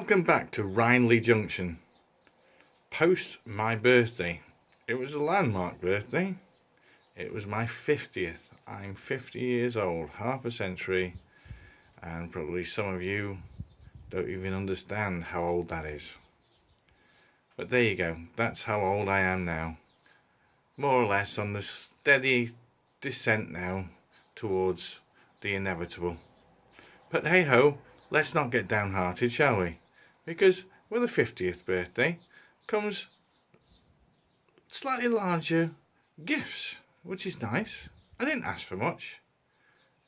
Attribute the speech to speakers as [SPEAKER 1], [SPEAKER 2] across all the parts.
[SPEAKER 1] Welcome back to Wrineley Junction. Post my birthday. It was a landmark birthday. It was my 50th. I'm 50 years old, half a century, and probably some of you don't even understand how old that is. But there you go, that's how old I am now. More or less on the steady descent now towards the inevitable. But hey ho, let's not get downhearted, shall we? Because with a 50th birthday comes slightly larger gifts, which is nice. I didn't ask for much,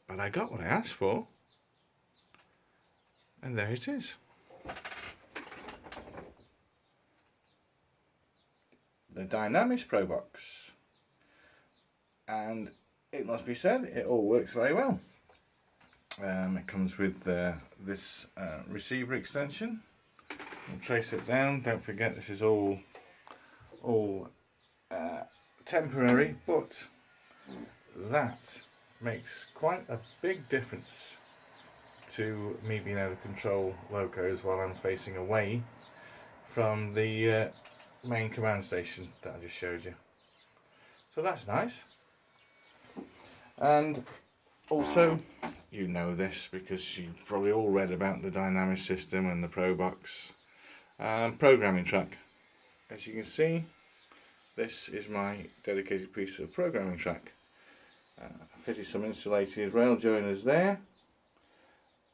[SPEAKER 1] but I got what I asked for. And there it is. The Dynamis Pro Box. And it must be said, it all works very well. It comes with this receiver extension. We'll trace it down. Don't forget this is all temporary, but that makes quite a big difference to me being able to control locos while I'm facing away from the main command station that I just showed you. So that's nice. And also, you know this because you've probably all read about the Dynamis system and the Pro Box programming track. As you can see, this is my dedicated piece of programming track. I fitted some insulated rail joiners there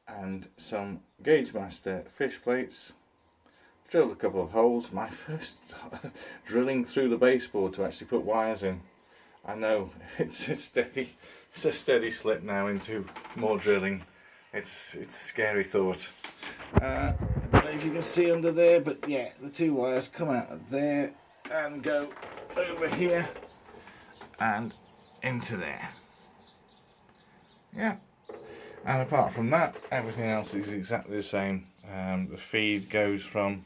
[SPEAKER 1] and some Gauge Master fish plates. Drilled a couple of holes. My first drilling through the baseboard to actually put wires in. I know it's a steady slip now into more drilling. It's a scary thought. I don't know if you can see under there, but yeah, the two wires come out of there and go over here and into there. Yeah. And apart from that, everything else is exactly the same. The feed goes from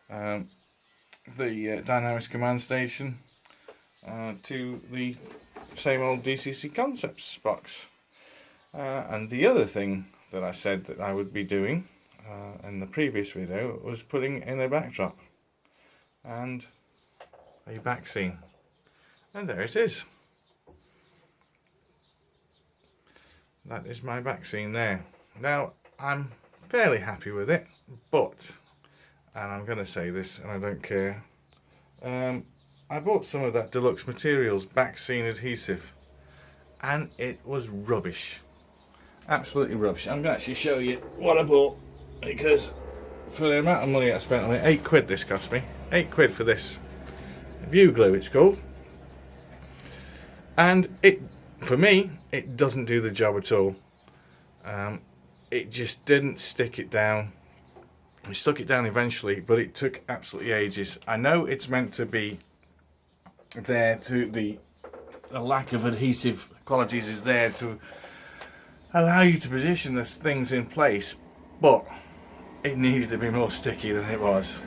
[SPEAKER 1] the Dynamis command station to the same old DCC Concepts box. And the other thing that I said that I would be doing in the previous video was putting in a backdrop and a back scene. And there it is. That is my back scene there. Now, I'm fairly happy with it, but, and I'm going to say this and I don't care, I bought some of that Deluxe Materials back scene adhesive and it was rubbish. Absolutely rubbish. I'm going to actually show you what I bought because for the amount of money I spent on it, £8 this cost me. £8 for this View Glue it's called. And it, for me, it doesn't do the job at all. It just didn't stick it down. We stuck it down eventually, but it took absolutely ages. I know it's meant to be there to the lack of adhesive qualities is there to allow you to position the things in place, but it needed to be more sticky than it was.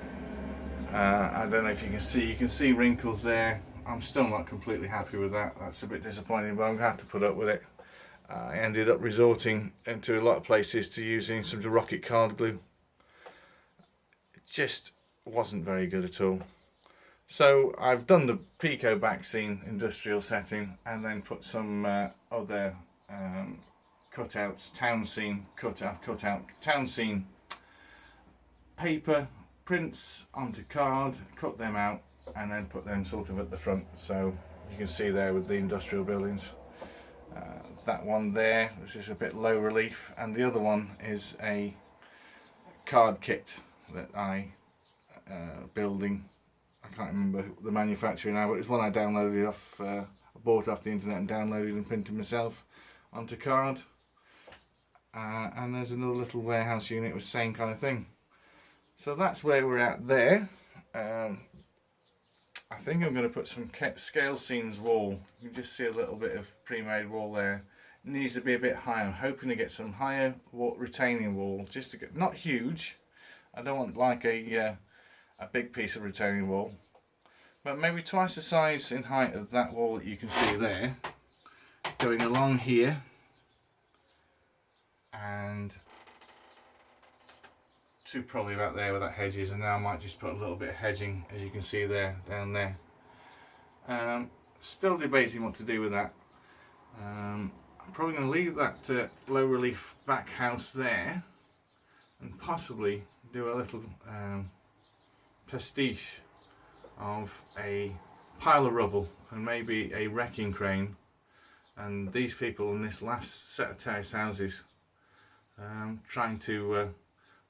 [SPEAKER 1] I don't know if you can see wrinkles there. I'm still not completely happy with that. That's a bit disappointing, but I'm going to have to put up with it. I ended up resorting into a lot of places to using some rocket card glue. It just wasn't very good at all. So I've done the Pico back scene industrial setting and then put some other cutouts, town scene cutout town scene paper prints onto card, cut them out and then put them sort of at the front, so you can see there with the industrial buildings. That one there, which is a bit low relief, and the other one is a card kit that I building. I can't remember the manufacturer now, but it's one I downloaded off, I bought off the internet and downloaded and printed myself onto card. And there's another little warehouse unit with the same kind of thing. So that's where we're at there. I think I'm going to put some scale scenes wall. You can just see a little bit of pre-made wall there. It needs to be a bit higher. I'm hoping to get some higher retaining wall, just to get, not huge. I don't want like a big piece of retaining wall, but maybe twice the size in height of that wall that you can see there, going along here and to probably about there where that hedge is, and now I might just put a little bit of hedging, as you can see there, down there. Still debating what to do with that. I'm probably going to leave that low relief back house there, and possibly do a little pastiche of a pile of rubble and maybe a wrecking crane, and these people in this last set of terrace houses trying to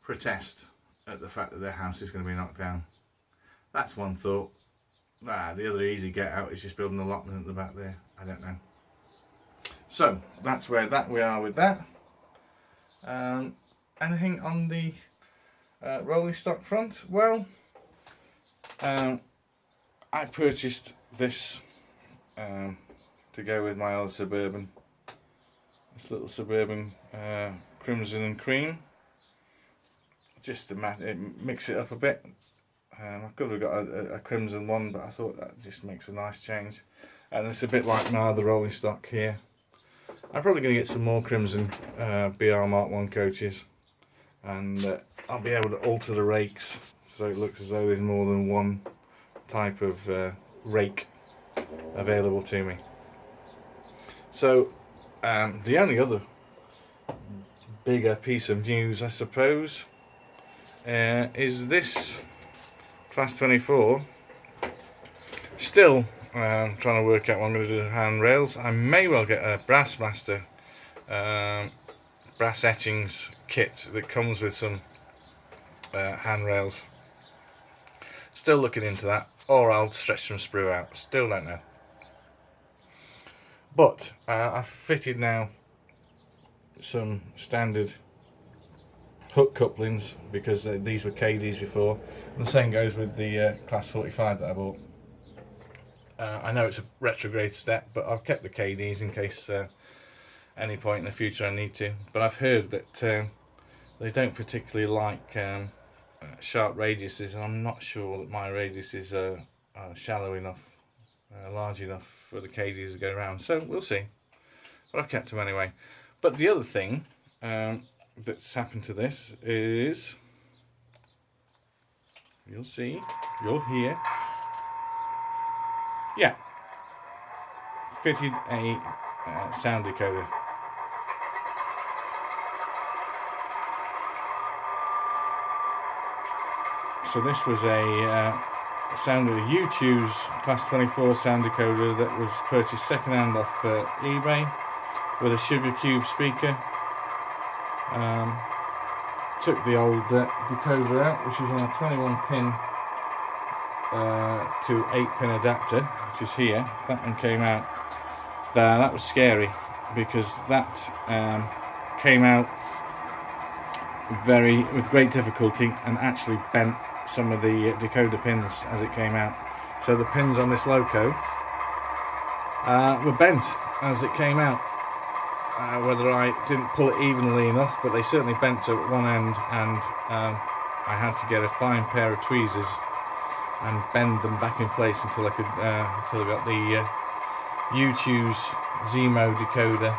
[SPEAKER 1] protest at the fact that their house is going to be knocked down. That's one thought. The other easy get out is just building a allotment at the back there. I don't know. So that's where we are with that. Anything on the rolling stock front? Well, I purchased this to go with my old Suburban. This little Suburban Crimson and Cream. Just to mix it up a bit. I could have got a crimson one, but I thought that just makes a nice change. And it's a bit like my other rolling stock here. I'm probably going to get some more crimson BR Mark 1 coaches, and I'll be able to alter the rakes so it looks as though there's more than one type of rake available to me. So the only other bigger piece of news, I suppose, is this Class 24. Still trying to work out what I'm going to do with handrails. I may well get a Brassmaster brass etchings kit that comes with some handrails. Still looking into that, or I'll stretch some sprue out. Still don't know. But I've fitted now some standard hook couplings because these were KDs before, and the same goes with the Class 45 that I bought. I know it's a retrograde step, but I've kept the KDs in case any point in the future I need to. But I've heard that they don't particularly like sharp radiuses, and I'm not sure that my radiuses are shallow enough, large enough for the KDs to go around. So we'll see. But I've kept them anyway. But the other thing that's happened to this is, you'll see, you'll hear. Yeah, fitted a sound decoder. So this was a U-Choose Class 24 sound decoder that was purchased second-hand off eBay with a Sugar Cube speaker. Took the old decoder out, which is on a 21 pin to 8-pin adapter, which is here. That one came out there. That was scary because that came out with great difficulty and actually bent some of the decoder pins as it came out. So the pins on this loco were bent as it came out. Whether I didn't pull it evenly enough, but they certainly bent at one end, and I had to get a fine pair of tweezers and bend them back in place until I got the U-Choose Zemo decoder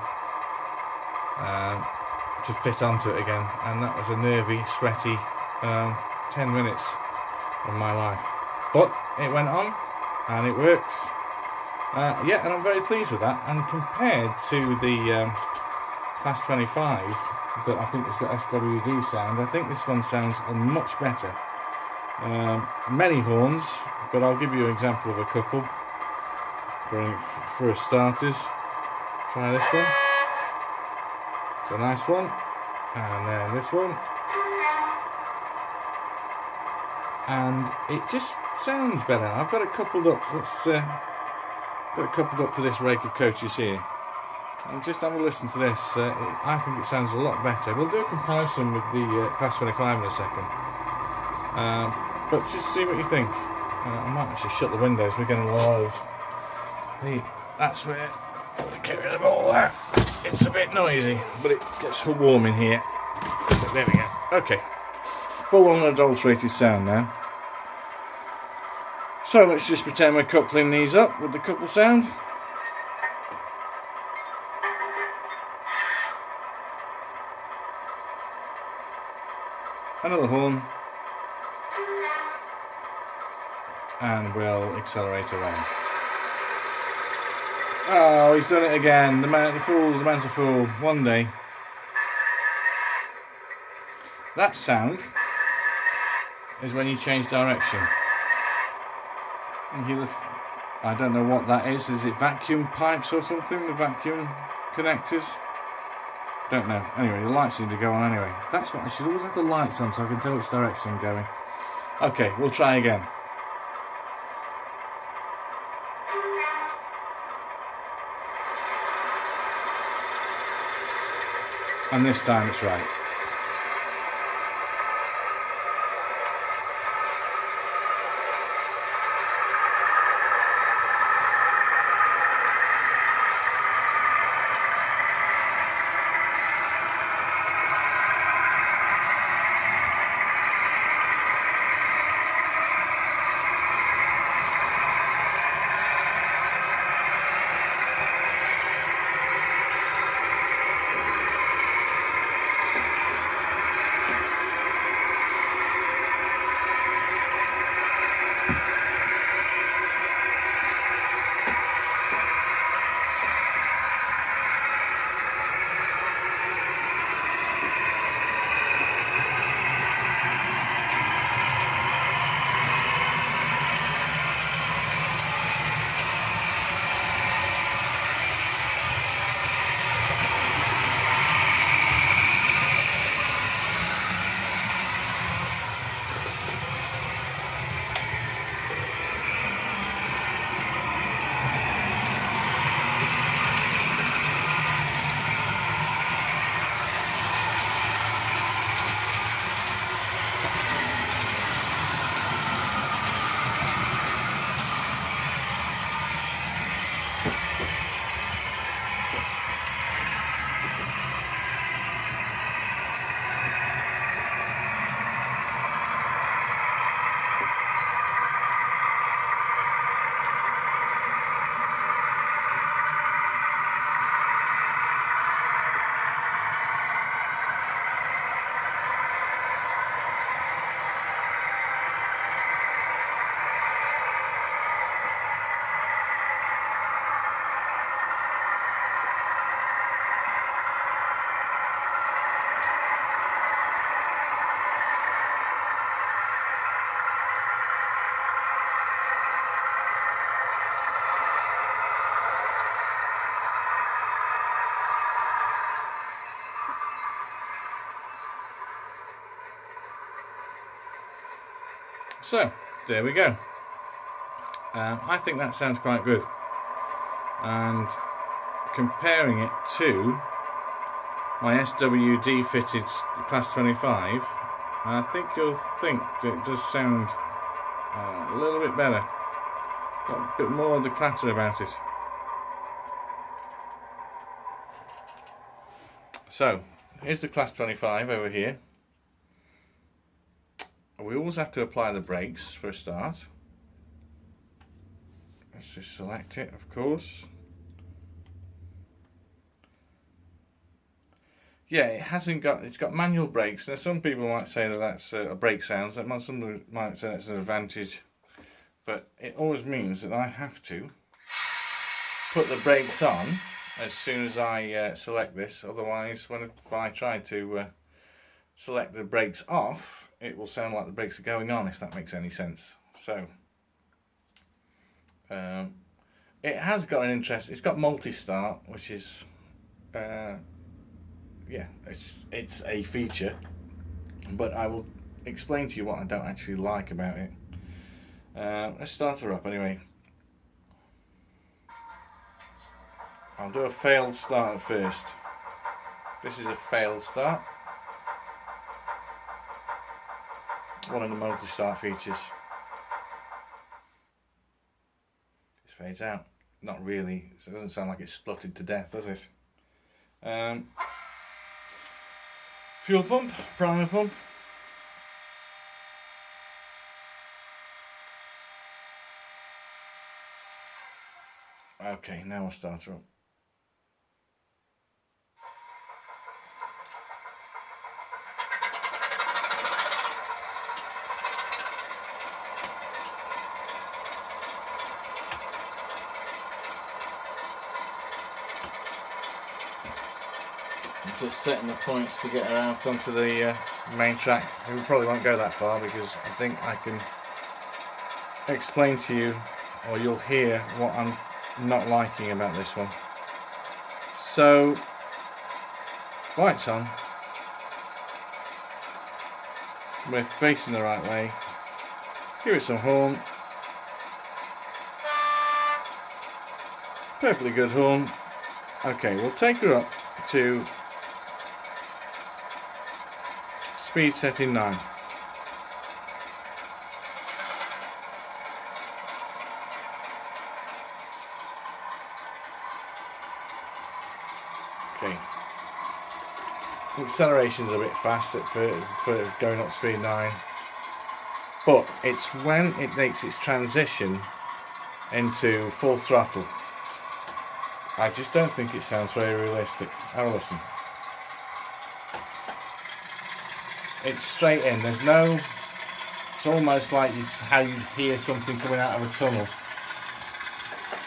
[SPEAKER 1] to fit onto it again, and that was a nervy, sweaty 10 minutes of my life. But it went on, and it works. Yeah, and I'm very pleased with that. And compared to the Class 25 that I think has got SWD sound, I think this one sounds much better. Many horns, but I'll give you an example of a couple for starters. Try this one. It's a nice one. And then this one. And it just sounds better. I've got it coupled up. To this rake of coaches here. And just have a listen to this. I think it sounds a lot better. We'll do a comparison with the Class 25 in a second. But just see what you think. I might actually shut the windows. We're getting a lot of that's where to get rid of all that. It's a bit noisy, but it gets warm in here. But there we go. Okay. Full on adulterated sound now. So let's just pretend we're coupling these up with the couple sound. Another horn. And we'll accelerate around. Oh, he's done it again. The man's a fool. One day. That sound is when you change direction. I don't know what that is. Is it vacuum pipes or something? The vacuum connectors? Don't know. Anyway, the lights seem to go on anyway. That's what I should always have the lights on so I can tell which direction I'm going. Okay, we'll try again. And this time it's right. So, there we go. I think that sounds quite good. And comparing it to my SWD fitted Class 25, I think you'll think that it does sound a little bit better. Got a bit more of the clatter about it. So, here's the Class 25 over here. We always have to apply the brakes for a start. Let's just select it, of course. Yeah, it's got manual brakes. Now some people might say that that's a brake sounds. Some might say that's an advantage, but it always means that I have to put the brakes on as soon as I select this. Otherwise, if I try to select the brakes off, it will sound like the brakes are going on, if that makes any sense. So it has got an interest. It's got multi-start, which is yeah, it's a feature, but I will explain to you what I don't actually like about it. Let's start her up anyway. I'll do a failed start at first. This is a failed start. One of the multi-start features. This fades out. Not really. So it doesn't sound like it's spluttered to death, does it? Fuel pump, primer pump. Okay, now I'll start her up. just setting the points to get her out onto the main track. We probably won't go that far because I think I can explain to you, or you'll hear what I'm not liking about this one. So, lights on. We're facing the right way. Give it some horn. Perfectly good horn. Okay, we'll take her up to speed setting 9. Okay. Acceleration's a bit fast for going up speed 9, but it's when it makes its transition into full throttle. I just don't think it sounds very realistic. Have a listen. It's straight in. There's no. It's almost like it's how you hear something coming out of a tunnel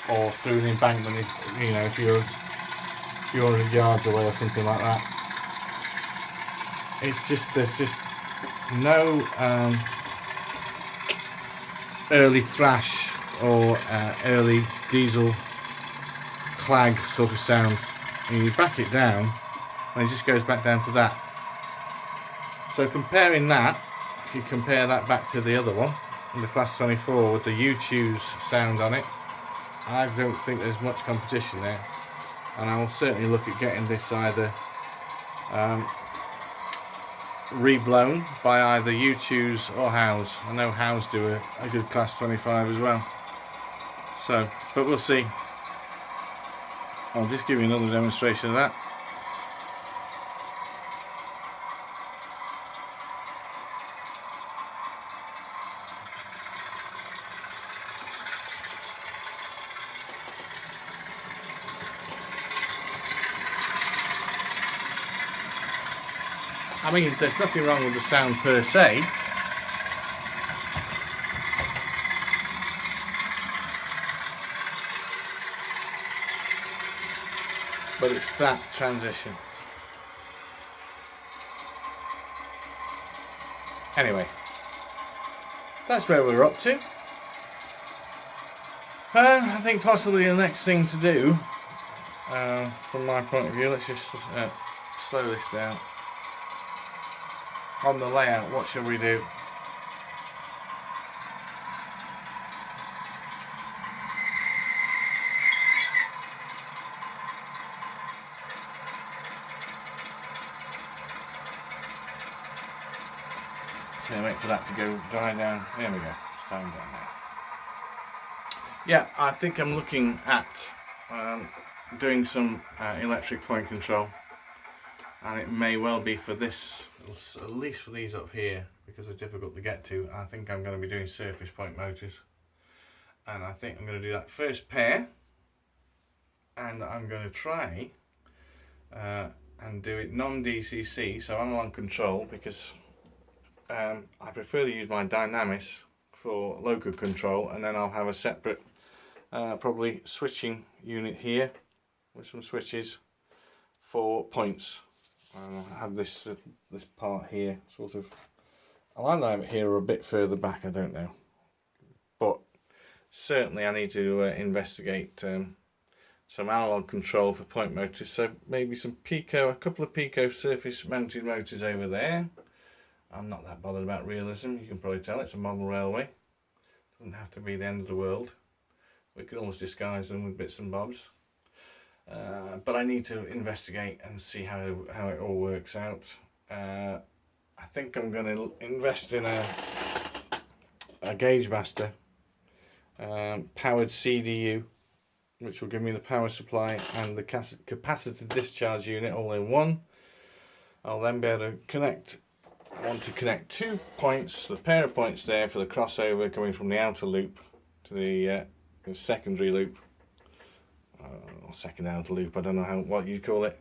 [SPEAKER 1] or through an embankment. If you're 100 yards away or something like that. It's just there's just no early thrash or early diesel clag sort of sound, and you back it down and it just goes back down to that. So comparing that, if you compare that back to the other one, the Class 24 with the U-Choose sound on it, I don't think there's much competition there, and I will certainly look at getting this either reblown by either U-Choose or Howes. I know Howes do a good Class 25 as well. So, but we'll see. I'll just give you another demonstration of that. I mean, there's nothing wrong with the sound per se. But it's that transition. Anyway, that's where we're up to. I think possibly the next thing to do, from my point of view, let's just slow this down. On the layout, what shall we do? So wait for that to go dry down. There we go. It's dying down now. Yeah, I think I'm looking at doing some electric point control, and it may well be for this, at least for these up here, because they're difficult to get to. I think I'm going to be doing surface point motors, and I think I'm going to do that first pair, and I'm going to try and do it non-DCC, so analog control, because I prefer to use my Dynamis for local control, and then I'll have a separate probably switching unit here with some switches for points. I have this this part here, sort of. I like that over here or a bit further back, I don't know, but certainly I need to investigate some analog control for point motors. So maybe some Pico, a couple of Pico surface mounted motors over there. I'm not that bothered about realism, you can probably tell it's a model railway. Doesn't have to be the end of the world. We can always disguise them with bits and bobs. But I need to investigate and see how it all works out. I think I'm going to invest in a Gauge Master powered CDU, which will give me the power supply and the capacitor discharge unit all in one. I'll then be able to want to connect 2 points, the pair of points there for the crossover coming from the outer loop to the secondary loop, or second outer loop, I don't know what you'd call it.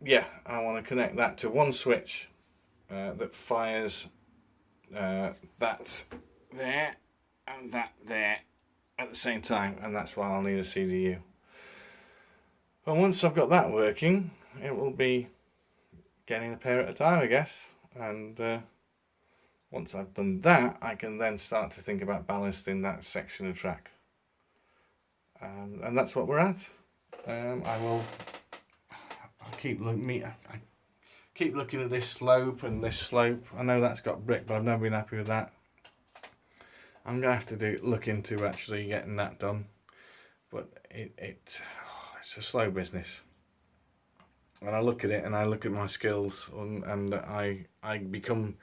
[SPEAKER 1] Yeah, I want to connect that to one switch that fires that there and that there at the same time, and that's why I'll need a CDU. And once I've got that working, it will be getting a pair at a time, I guess. And once I've done that, I can then start to think about ballasting that section of track. And that's what we're at. I'll keep looking at this slope and this slope. I know that's got brick, but I've never been happy with that. I'm gonna have to look into actually getting that done, but it's a slow business. And I look at it and I look at my skills, and I become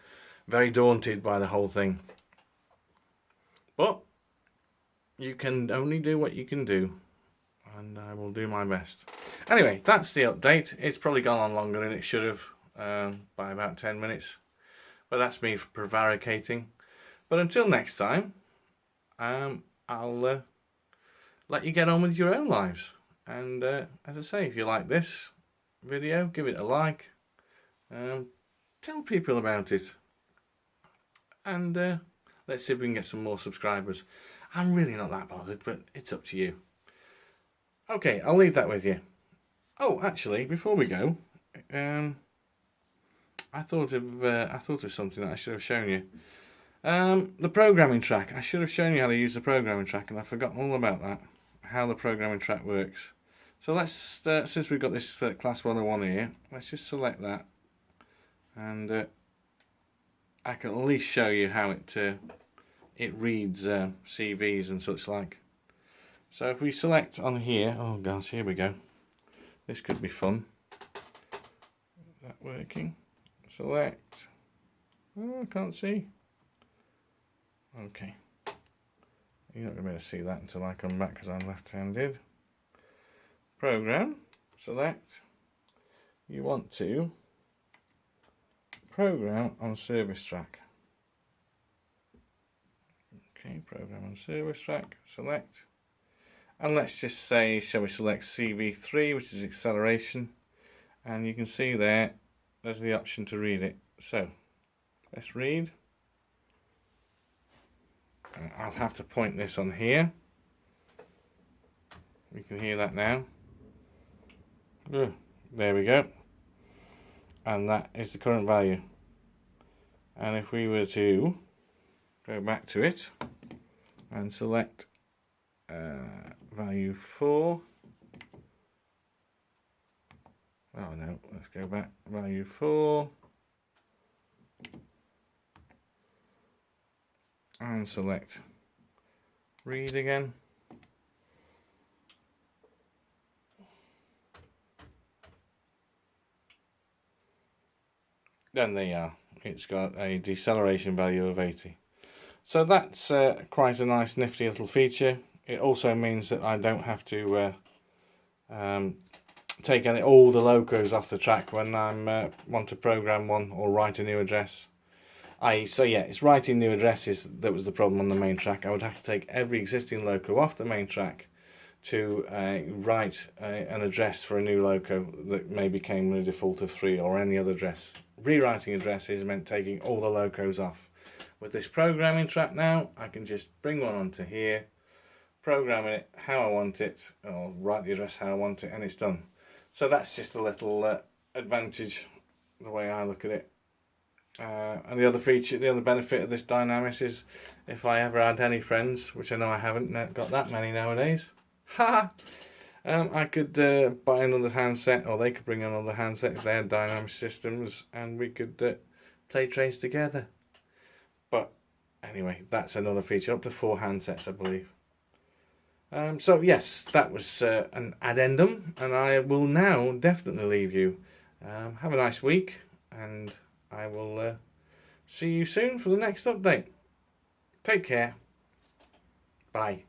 [SPEAKER 1] very daunted by the whole thing. But you can only do what you can do, and I will do my best. Anyway, that's the update. It's probably gone on longer than it should have, by about 10 minutes. But that's me prevaricating. But until next time, I'll let you get on with your own lives. And as I say, if you like this video, give it a like. Tell people about it. And let's see if we can get some more subscribers. I'm really not that bothered, but it's up to you. Okay, I'll leave that with you. Oh, actually, before we go, I thought of something that I should have shown you. The programming track. I should have shown you how to use the programming track, and I've forgotten all about that. How the programming track works. So let's, since we've got this Class 101 here, let's just select that, and I can at least show you how it reads CVs and such like. So if we select on here, oh gosh, here we go. This could be fun. Is that working? Select. Oh, I can't see. Okay. You're not going to be able to see that until I come back because I'm left-handed. Program. Select. You want to program on service track. Okay, program on service track. Select. And let's just say, shall we select CV3, which is acceleration. And you can see there's the option to read it. So, let's read. I'll have to point this on here. We can hear that now. There we go. And that is the current value. And if we were to go back to it and select value 4. Oh no, let's go back. Value 4. And select read again. Then there you are. It's got a deceleration value of 80. So that's quite a nice nifty little feature. It also means that I don't have to take all the locos off the track when I want to program one or write a new address. So yeah, it's writing new addresses that was the problem on the main track. I would have to take every existing loco off the main track to write an address for a new loco that maybe came with a default of 3 or any other address. Rewriting addresses meant taking all the locos off. With this programming track now, I can just bring one onto here, program it how I want it, or write the address how I want it, and it's done. So that's just a little advantage, the way I look at it. And the other benefit of this Dynamis is if I ever had any friends, which I know I haven't got that many nowadays, I could buy another handset, or they could bring another handset if they had Dynamis systems, and we could play trains together. But anyway, that's another feature, up to 4 handsets I believe. So yes, that was an addendum, and I will now definitely leave you. Have a nice week, and I will see you soon for the next update. Take care. Bye.